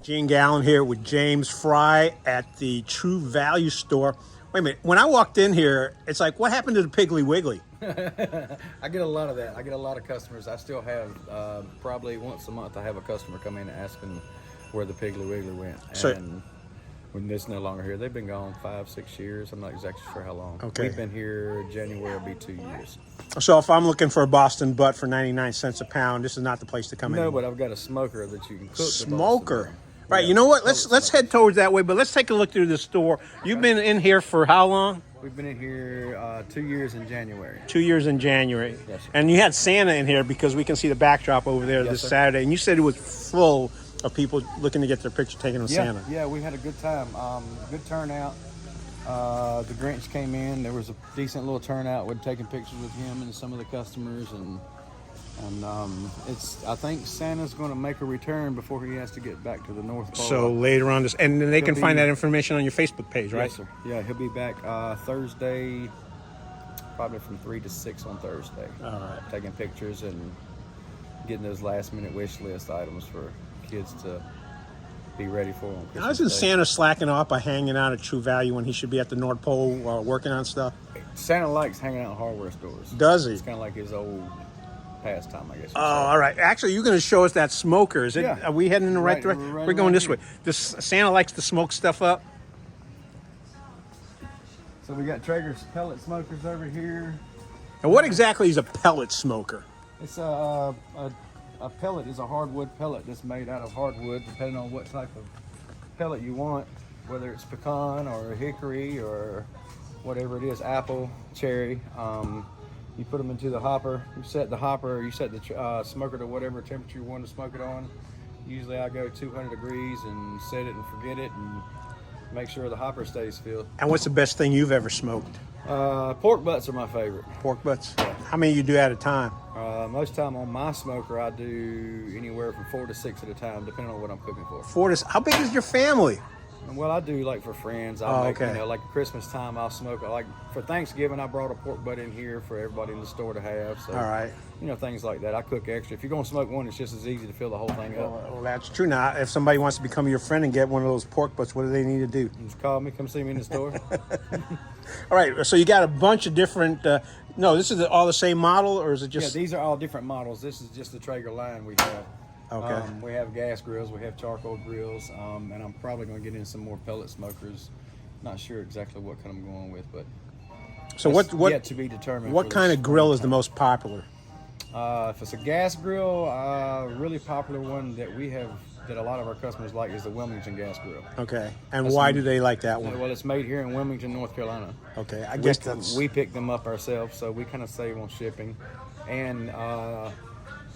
Gene Galin here with James Fry at the True Value Store. Wait a minute. When I walked in here, it's like, what happened to the Piggly Wiggly? I get a lot of that. I get a lot of customers. I still have probably once a month I have a customer come in asking where the Piggly Wiggly went. And when it's no longer here, they've been gone 5-6 years. I'm not exactly sure how long. Okay. We've been here, January will be 2 years. So if I'm looking for a Boston butt for 99 cents a pound, this is not the place to come in. No, but I've got a smoker that you can cook. Smoker. Right, you know what? Let's head towards that way, but let's take a look through the store. You've been in here for how long? We've been in here 2 years in January. 2 years in January. Yes, sir. And you had Santa in here because we can see the backdrop over there this Saturday. And you said it was full of people looking to get their picture taken with Santa. Yeah, we had a good time. Good turnout. The Grinch came in. There was a decent little turnout. We're taking pictures with him and some of the customers, and I think Santa's going to make a return before he has to get back to the North Pole. So later on, and then they can find that information on your Facebook page, right? Yes, sir. Yeah, he'll be back Thursday, probably from 3 to 6 on Thursday. All right. Taking pictures and getting those last-minute wish list items for kids to be ready for on Christmas How isn't Day. Santa slacking off by hanging out at True Value when he should be at the North Pole working on stuff? Santa likes hanging out in hardware stores. Does he? It's kind of like his old pastime, I guess. Oh, all right. Actually, you're going to show us that smoker. Is it? Yeah. Are we heading in the right direction? Right We're going this here. way. Does Santa likes to smoke stuff up? So we got Traeger's pellet smokers over here. And what exactly is a pellet smoker? It's a pellet is a hardwood pellet that's made out of hardwood, depending on what type of pellet you want, whether it's pecan or hickory or whatever it is, apple, cherry. You put them into the hopper. You set the smoker to whatever temperature you want to smoke it on. Usually I go 200 degrees and set it and forget it and make sure the hopper stays filled. And what's the best thing you've ever smoked? Pork butts are my favorite. Pork butts? How many you do at a time? Most time on my smoker I do anywhere from 4 to 6 at a time, depending on what I'm cooking for. How big is your family? Well, I do like for friends. I'll make, like Christmas time, I'll smoke. Like for Thanksgiving, I brought a pork butt in here for everybody in the store to have. So, all right. Things like that. I cook extra. If you're going to smoke one, it's just as easy to fill the whole thing up. Well, that's true. Now, if somebody wants to become your friend and get one of those pork butts, what do they need to do? Just call me. Come see me in the store. All right. So you got a bunch of different. No, this is all the same model, or is it just? Yeah, these are all different models. This is just the Traeger line we have. Okay. We have gas grills, we have charcoal grills, and I'm probably going to get in some more pellet smokers. Not sure exactly what kind I'm going with, but so what yet to be determined. What kind of grill is the most popular? If it's a gas grill, really popular one that we have that a lot of our customers like is the Wilmington gas grill. Okay. And why do they like that one? Well, it's made here in Wilmington, North Carolina. Okay. I guess we pick them up ourselves, so we kind of save on shipping, and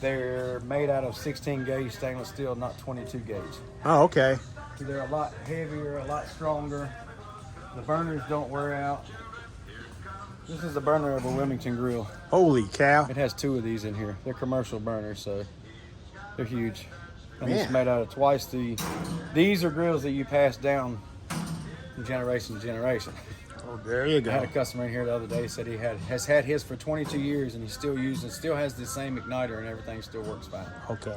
they're made out of 16 gauge stainless steel, not 22 gauge. Oh, okay. So they're a lot heavier, a lot stronger. The burners don't wear out. This is the burner of a Wilmington grill. Holy cow. It has 2 of these in here. They're commercial burners, so they're huge. And Man. it's made out of twice the... These are grills that you pass down from generation to generation. Oh, there you go. I had a customer in here the other day said he has had his for 22 years and he still uses it, still has the same igniter and everything still works fine. Okay.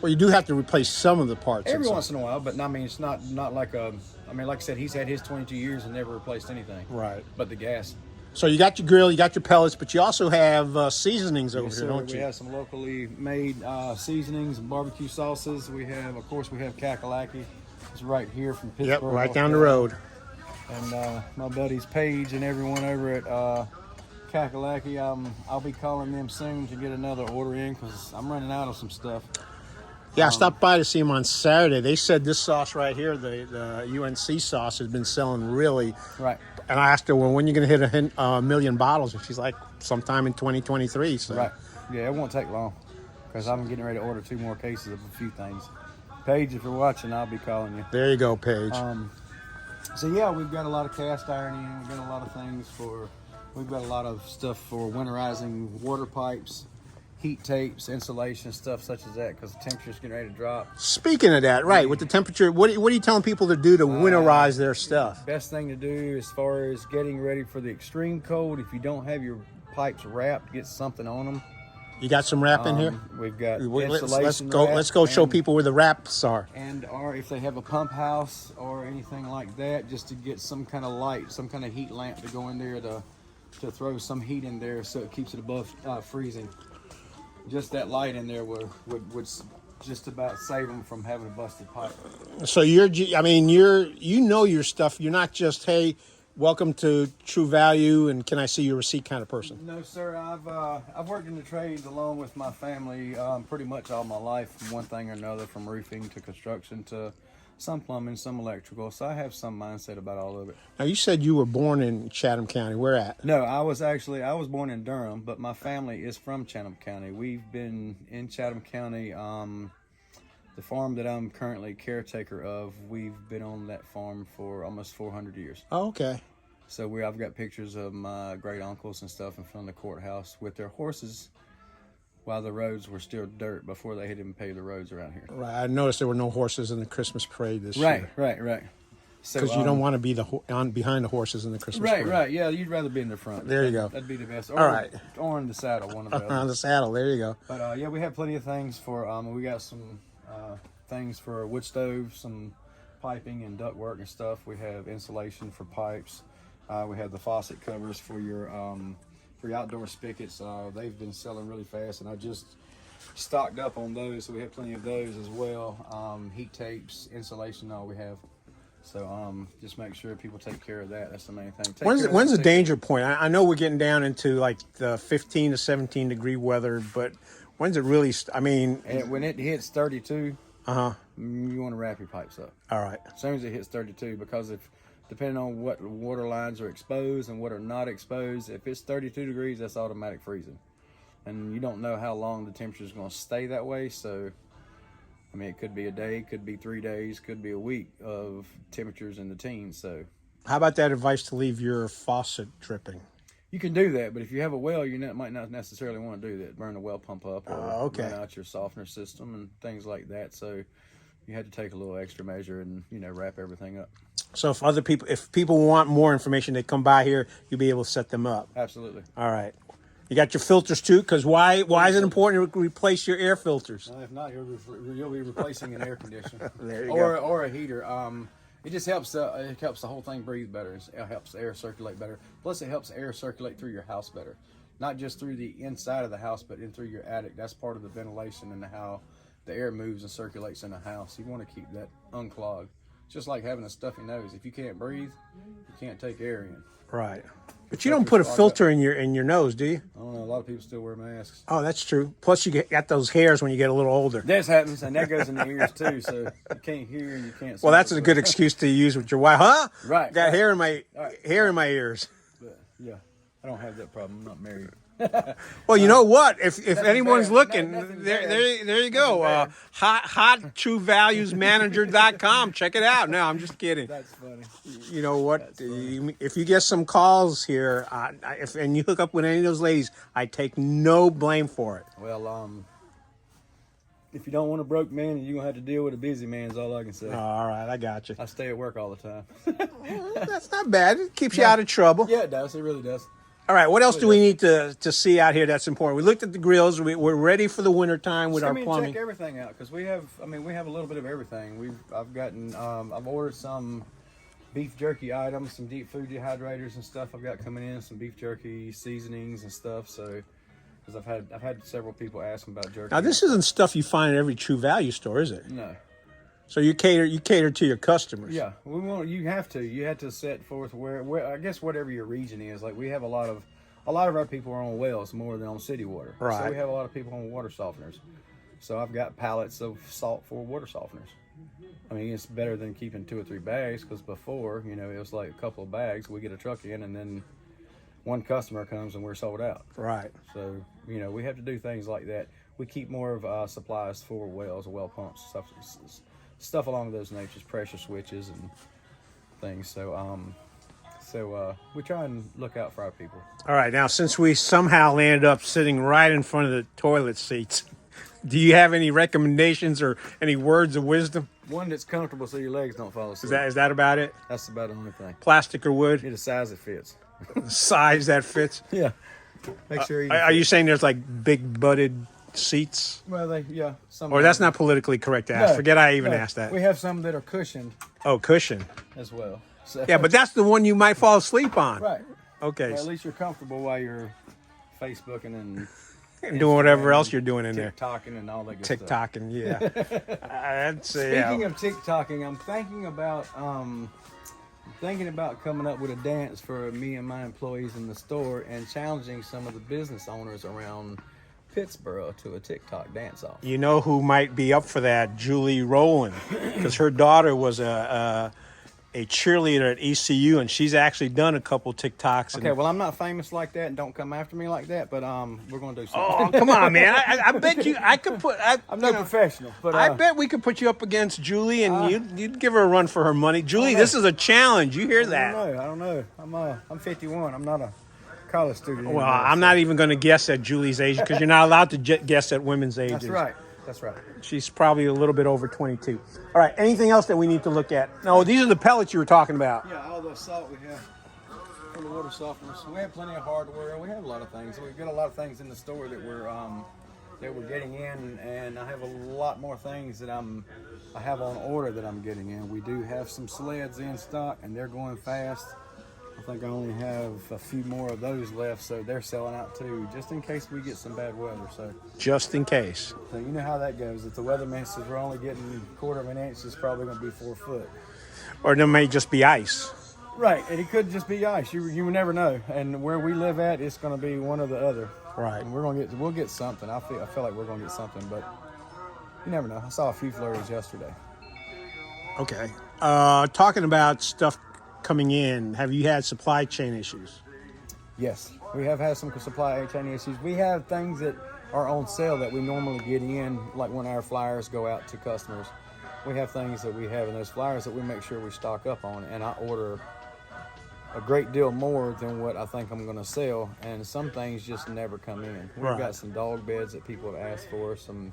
Well, you do have to replace some of the parts. Every once in a while, but I mean, it's not like a... I mean, like I said, he's had his 22 years and never replaced anything. Right. But the gas. So you got your grill, you got your pellets, but you also have seasonings over here, don't you? We have some locally made seasonings and barbecue sauces. We have, of course, Kakalaki. It's right here from Pittsboro. Yep, right down the road. And my buddies Paige and everyone over at Kakalaki, I'll be calling them soon to get another order in because I'm running out of some stuff. Yeah, I stopped by to see them on Saturday. They said this sauce right here, the UNC sauce, has been selling really. Right. And I asked her, well, when are you going to hit a million bottles? And she's like, sometime in 2023. So. Right. Yeah, it won't take long because I'm getting ready to order 2 more cases of a few things. Paige, if you're watching, I'll be calling you. There you go, Paige. So yeah, we've got a lot of cast ironing. We've got a lot of things we've got a lot of stuff for winterizing water pipes, heat tapes, insulation, stuff such as that because the temperature's getting ready to drop. Speaking of that, right, with the temperature, what are you telling people to do to winterize their stuff? Best thing to do as far as getting ready for the extreme cold, if you don't have your pipes wrapped, get something on them. You got some wrap in here? We've got Let's insulation go. wrap Let's go show and- people where the wraps are. or if they have a pump house or anything like that, just to get some kind of light, some kind of heat lamp to go in there to throw some heat in there so it keeps it above freezing. Just that light in there would just about save them from having a busted pipe. So you know your stuff. You're not just, hey, welcome to True Value and can I see your receipt kind of person. No, sir. I've worked in the trades along with my family pretty much all my life, from one thing or another, from roofing to construction to some plumbing, some electrical. So I have some mindset about all of it. Now you said you were born in Chatham County. Where at? No, I was born in Durham, but my family is from Chatham County. We've been in Chatham County. The farm that I'm currently caretaker of, we've been on that farm for almost 400 years. Oh, okay. So I've got pictures of my great uncles and stuff in front of the courthouse with their horses while the roads were still dirt before they had even paved the roads around here. Right. I noticed there were no horses in the Christmas parade this year. Right. So, because you don't want to be behind the horses in the Christmas parade. Right. Yeah, you'd rather be in the front. There you go. That'd be the best. All right. Or in the saddle, one of the On the saddle. There you go. But yeah, we have plenty of things for. We got some things for wood stoves, some piping and duct work and stuff. We have insulation for pipes. We have the faucet covers for your outdoor spigots. They've been selling really fast, and I just stocked up on those, so we have plenty of those as well. Heat tapes, insulation, all we have. So just make sure people take care of that. That's the main thing. When's the danger point? I know we're getting down into like the 15 to 17 degree weather, but when's it really? When it hits 32, you want to wrap your pipes up. All right. As soon as it hits 32, because depending on what water lines are exposed and what are not exposed, if it's 32 degrees, that's automatic freezing. And you don't know how long the temperature is going to stay that way. So, it could be a day, could be 3 days, could be a week of temperatures in the teens. So, how about that advice to leave your faucet dripping? You can do that, but if you have a well, might not necessarily want to do that. Burn the well pump up or run out your softener system and things like that. So, you had to take a little extra measure and, wrap everything up. So if people want more information, they come by here, you'll be able to set them up. Absolutely. All right. You got your filters too, because why is it important to replace your air filters? If not, you'll be replacing an air conditioner There you or go. or a heater. It just helps. It helps the whole thing breathe better. It helps the air circulate better. Plus, it helps air circulate through your house better, not just through the inside of the house, but in through your attic. That's part of the ventilation and how the air moves and circulates in the house. You want to keep that unclogged. It's just like having a stuffy nose. If you can't breathe, you can't take air in. Right. But you don't put a filter in your nose, do you? I don't know. A lot of people still wear masks. Oh, that's true. Plus, you got those hairs when you get a little older. That happens, and that goes in the ears too. So you can't hear and you can't. Well, that's a good excuse to use with your wife, huh? Right. Got hair in my Right. ears. But, yeah, I don't have that problem. I'm not married. Well, you know what? If anyone's bad. looking, Nothing there you go. HotTrueValuesManager.com. Check it out. No, I'm just kidding. That's funny. You know what? If you get some calls here, and you hook up with any of those ladies, I take no blame for it. Well, if you don't want a broke man, you're gonna have to deal with a busy man. Is all I can say. All right, I got you. I stay at work all the time. That's not bad. It keeps you out of trouble. Yeah, it does. It really does. All right, what else do we need to see out here that's important? We looked at the grills. We're ready for the winter time with our plumbing. Check everything out because we have a little bit of everything. I've ordered some beef jerky items, some deep food dehydrators and stuff. I've got coming in some beef jerky seasonings and stuff. So, because I've had several people asking about jerky. Now, this isn't stuff you find at every True Value store, is it? No. So you cater to your customers. Yeah, you have to set forth where I guess whatever your region is. Like we have a lot of our people are on wells more than on city water. Right. So we have a lot of people on water softeners. So I've got pallets of salt for water softeners. It's better than keeping 2 or 3 bags because before, it was like a couple of bags. We get a truck in and then one customer comes and we're sold out. Right. So, we have to do things like that. We keep more of supplies for wells, well pumps, stuff along those natures, pressure switches and things. So we try and look out for our people. All right. Now, since we somehow landed up sitting right in front of the toilet seats, do you have any recommendations or any words of wisdom? One that's comfortable so your legs don't fall asleep. Is that about it? That's about the only thing. Plastic or wood? Get a size that fits. Size that fits? Yeah. Make sure you. Are you saying there's like big butted seats? Well, some. Or that's not politically correct to ask. No, Forget I even no. asked that. We have some that are cushioned Oh, cushion. as well. So, Yeah, but that's the one you might fall asleep on. right. Okay. Well, at least you're comfortable while you're Facebooking And doing whatever Instagram else and you're doing in there. TikToking and all that good stuff. TikToking, yeah. That's Speaking of TikToking, I'm thinking about coming up with a dance for me and my employees in the store and challenging some of the business owners around Pittsboro to a TikTok dance-off. You know who might be up for that? Julie Rowland, because her daughter was a cheerleader at ECU, and she's actually done a couple TikToks. Okay, well, I'm not famous like that, and don't come after me like that, but we're going to do something. Oh, come on, man. I bet you I could put... I'm no professional, but... I bet we could put you up against Julie, and you'd give her a run for her money. Julie, this is a challenge. You hear that? I don't know. I'm 51. I'm not a college student Well, anymore, I'm so- not even going to guess at Julie's age, because you're not allowed to guess at women's ages. That's right. That's right. She's probably a little bit over 22. All right, anything else that we need to look at? No, these are the pellets you were talking about. Yeah, all the salt we have for the water softeners. We have plenty of hardware. We have a lot of things. We've got a lot of things in the store that we're getting in, and I have a lot more things that I have on order that I'm getting in. We do have some sleds in stock, and they're going fast. I think I only have a few more of those left, so they're selling out too, just in case we get some bad weather. Just in case. So you know how that goes. If the weatherman says we're only getting a quarter of an inch, it's probably going to be 4 foot. Or there may just be ice. Right, and it could just be ice. You never know. And where we live at, it's going to be one or the other. Right. And we'll get something. I feel like we're going to get something, but you never know. I saw a few flurries yesterday. Okay. Talking about stuff coming in, have you had supply chain issues? Yes, we have had some supply chain issues. We have things that are on sale that we normally get in, like when our flyers go out to customers. We have things that we have in those flyers that we make sure we stock up on, and I order a great deal more than what I think I'm going to sell, and some things just never come in. We've Right. got some dog beds that people have asked for, some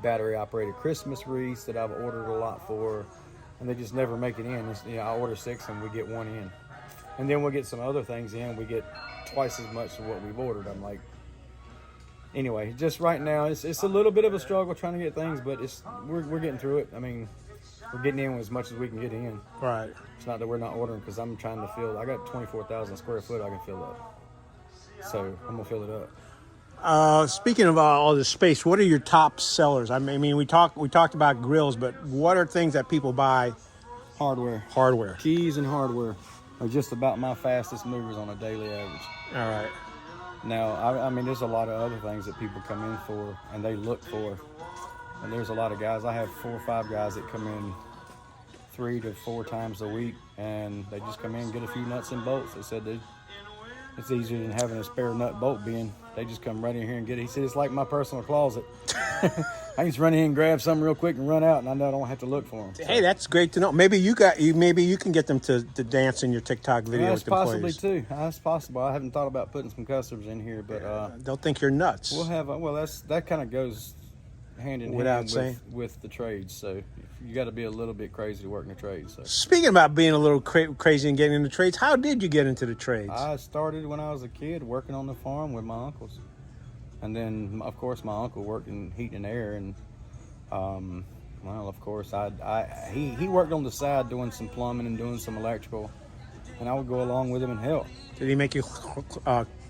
battery-operated Christmas wreaths that I've ordered a lot for, and they just never make it in. I order 6 and we get 1 in. And then we'll get some other things in. We get twice as much of what we've ordered. I'm like, anyway, just right now, it's a little bit of a struggle trying to get things, but we're getting through it. I mean, we're getting in as much as we can get in. Right. It's not that we're not ordering, because I'm trying to fill. I got 24,000 square foot I can fill up. So I'm going to fill it up. Speaking of all this space, what are your top sellers? I mean, we talked about grills, but what are things that people buy? Hardware. Keys and hardware are just about my fastest movers on a daily average. All right. Now, I mean, there's a lot of other things that people come in for and they look for. And there's a lot of guys. I have 4 or 5 guys that come in 3 to 4 times a week, and they just come in and get a few nuts and bolts. They said it's easier than having a spare nut bolt bin. They just come right in here and get it. He said, it's like my personal closet. I just run in and grab something real quick and run out, and I know I don't have to look for them. So. Hey, that's great to know. Maybe you can get them to dance in your TikTok video That's with possibly employees. too. That's possible. I haven't thought about putting some customers in here, but They'll think you're nuts. we'll have. That kind of goes hand in Without hand saying. with the trades. So you got to be a little bit crazy to work in the trades. So Speaking about being a little crazy and getting into trades, how did you get into the trades? I started when I was a kid working on the farm with my uncles, and then of course my uncle worked in heat and air, and well, of course he worked on the side doing some plumbing and doing some electrical, and I would go along with him and help. Did he make you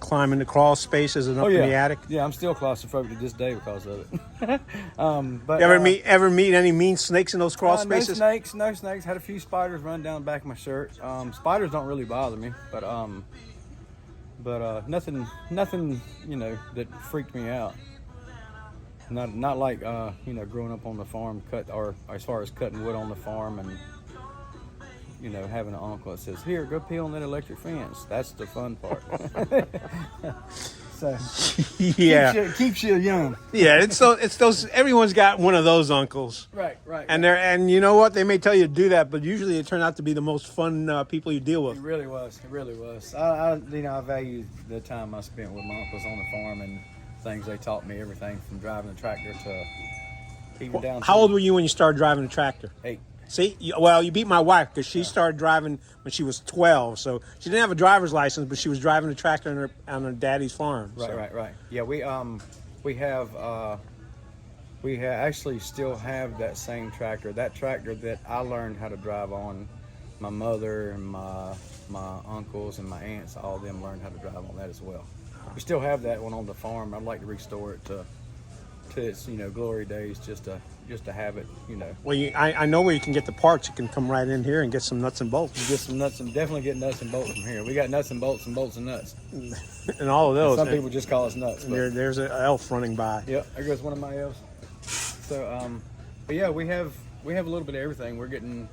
climb into crawl spaces and up in the attic? Yeah, I'm still claustrophobic to this day because of it. But You ever meet any mean snakes in those crawl spaces? No snakes. Had a few spiders run down the back of my shirt. Spiders don't really bother me, but nothing that freaked me out. Not like growing up on the farm, or as far as cutting wood on the farm and having an uncle that says, "Here, go peel on that electric fence." That's the fun part. So Yeah. keeps you young. Yeah, it's those. Everyone's got one of those uncles. Right. And you know what? They may tell you to do that, but usually it turn out to be the most fun people you deal with. It really was. I value the time I spent with my uncles on the farm and things they taught me. Everything from driving the tractor to even down. How old were you when you started driving a tractor? 8. See, well, you beat my wife because she started driving when she was 12. So she didn't have a driver's license, but she was driving a tractor on her daddy's farm. Right, so. right. Yeah, we actually still have that same tractor. That tractor that I learned how to drive on, my mother and my uncles and my aunts, all of them learned how to drive on that as well. We still have that one on the farm. I'd like to restore it to its glory days, just to have it. Well, I know where you can get the parts. You can come right in here and get some nuts and bolts. Get some nuts and definitely get nuts and bolts from here. We got nuts and bolts and bolts and nuts. And all of those. Some people just call us nuts. But There's an elf running by. Yep, there goes one of my elves. So, but yeah, we have a little bit of everything. We're getting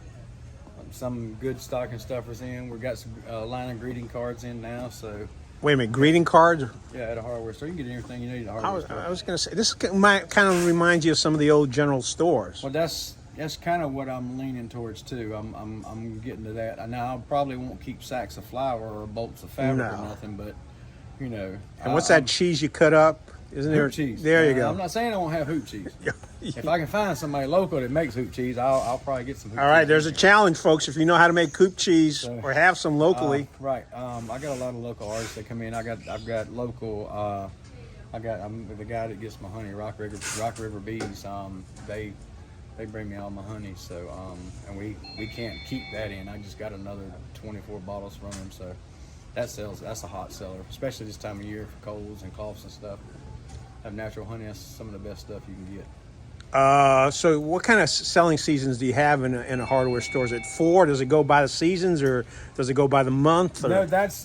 some good stocking stuffers in. We've got some line of greeting cards in now. So. Wait a minute, greeting cards? Yeah, at a hardware store. You can get anything you need at a hardware store. I was going to say, this might kind of remind you of some of the old general stores. Well, that's kind of what I'm leaning towards too. I'm getting to that. Now I probably won't keep sacks of flour or bolts of fabric or nothing, but And what's that cheese you cut up? Isn't there hoop cheese? There you go. I'm not saying I won't have hoop cheese. If I can find somebody local that makes hoop cheese, I'll probably get some hoop cheese. All right, there's a challenge, folks. If you know how to make hoop cheese or have some locally. Right. I got a lot of local artists that come in. I've got local. I'm the guy that gets my honey, Rock River Bees. They bring me all my honey. So and we can't keep that in. I just got another 24 bottles from them. So that sells. That's a hot seller, especially this time of year for colds and coughs and stuff. Have natural honey. That's some of the best stuff you can get. So what kind of selling seasons do you have in a hardware store? Is it 4? Does it go by the seasons or does it go by the month? Or? No, that's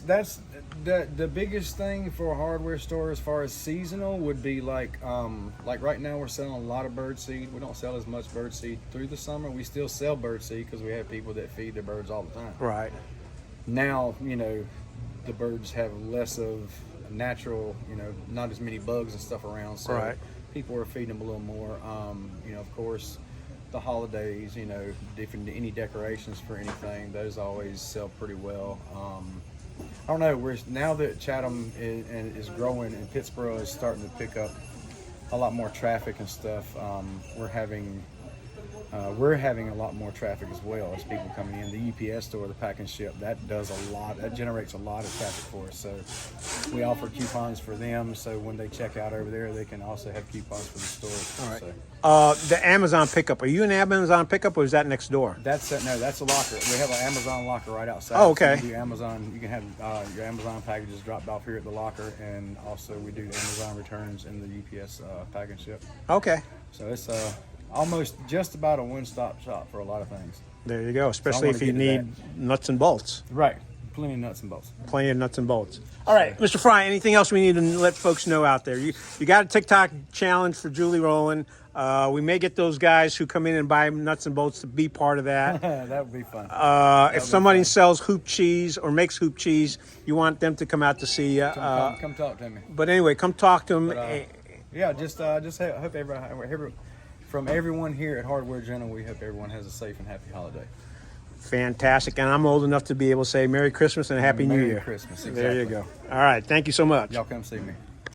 the biggest thing for a hardware store as far as seasonal would be like right now we're selling a lot of bird seed. We don't sell as much bird seed through the summer. We still sell bird seed because we have people that feed their birds all the time. Right. Now, the birds have less of natural, not as many bugs and stuff around. So right. People are feeding them a little more. Of course, the holidays, any decorations for anything, those always sell pretty well. I don't know. Now that Chatham is growing and Pittsboro is starting to pick up a lot more traffic and stuff, we're having a lot more traffic as well as people coming in. The UPS store, the pack and ship, that generates a lot of traffic for us. So we offer coupons for them. So when they check out over there, they can also have coupons for the store. All right. So. The Amazon pickup. Are you an Amazon pickup or is that next door? That's a locker. We have an Amazon locker right outside. Oh, okay. So you can have your Amazon packages dropped off here at the locker, and also we do Amazon returns in the UPS pack and ship. Okay. So it's almost just about a one-stop shop for a lot of things. There you go, especially if you need nuts and bolts. Right. Plenty of nuts and bolts. Plenty of nuts and bolts. All right, Mr. Fry, anything else we need to let folks know out there? You got a TikTok challenge for Julie Rowland. We may get those guys who come in and buy nuts and bolts to be part of that. That would be fun. If somebody sells hoop cheese or makes hoop cheese, you want them to come out to see you. Come talk to me. But anyway, come talk to them. Just hope everyone, from everyone here at Hardware General, we hope everyone has a safe and happy holiday. Fantastic. And I'm old enough to be able to say Merry Christmas and Happy New Year. Merry Christmas. Exactly. There you go. All right. Thank you so much. Y'all come see me.